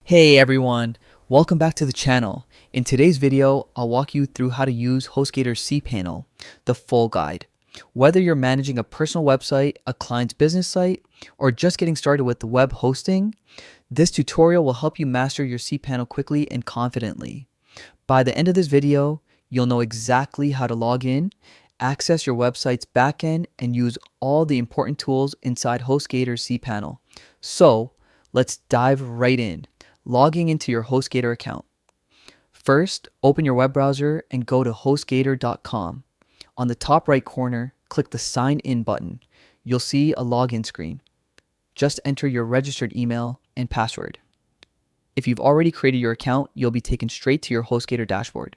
Hey everyone, welcome back to the channel. In today's video, I'll walk you through how to use HostGator cPanel, the full guide. Whether you're managing a personal website, a client's business site, or just getting started with web hosting, this tutorial will help you master your cPanel quickly and confidently. By the end of this video, you'll know exactly how to log in, access your website's backend, and use all the important tools inside HostGator cPanel. So let's dive right in. Logging into your HostGator account. First, open your web browser and go to hostgator.com. On the top right corner, click the Sign In button. You'll see a login screen. Just enter your registered email and password. If you've already created your account, you'll be taken straight to your HostGator dashboard.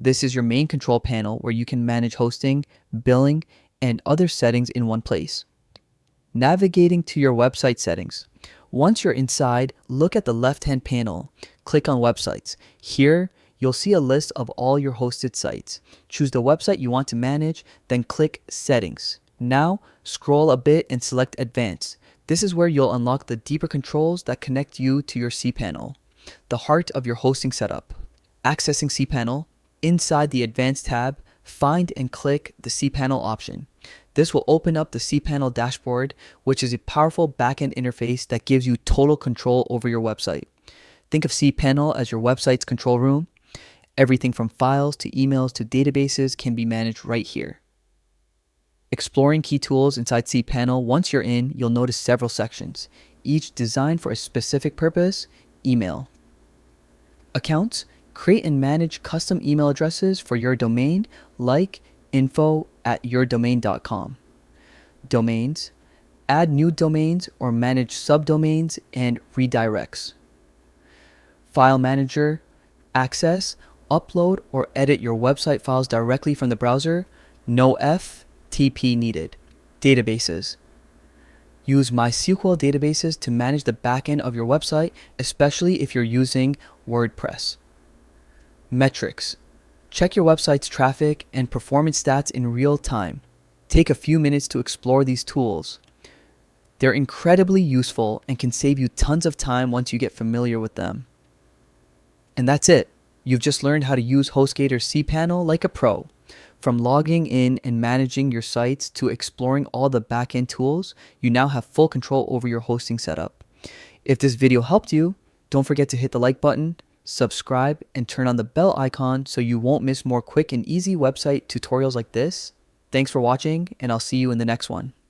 This is your main control panel where you can manage hosting, billing, and other settings in one place. Navigating to your website settings. Once you're inside, look at the left-hand panel. Click on Websites. Here, you'll see a list of all your hosted sites. Choose the website you want to manage, then click Settings. Now, scroll a bit and select Advanced. This is where you'll unlock the deeper controls that connect you to your cPanel, the heart of your hosting setup. Accessing cPanel, inside the Advanced tab, find and click the cPanel option. This will open up the cPanel dashboard, which is a powerful backend interface that gives you total control over your website. Think of cPanel as your website's control room. Everything from files to emails to databases can be managed right here. Exploring key tools inside cPanel, once you're in, you'll notice several sections, each designed for a specific purpose. Email. Accounts. Create and manage custom email addresses for your domain, like info@yourdomain.com. Domains. Add new domains or manage subdomains and redirects. File Manager. Access, upload, or edit your website files directly from the browser. No FTP needed. Databases. Use MySQL databases to manage the backend of your website, especially if you're using WordPress. Metrics. Check your website's traffic and performance stats in real time. Take a few minutes to explore these tools. They're incredibly useful and can save you tons of time once you get familiar with them. And that's it. You've just learned how to use HostGator cPanel like a pro. From logging in and managing your sites to exploring all the backend tools, you now have full control over your hosting setup. If this video helped you, don't forget to hit the like button, subscribe, and turn on the bell icon so you won't miss more quick and easy website tutorials like this. Thanks for watching, and I'll see you in the next one.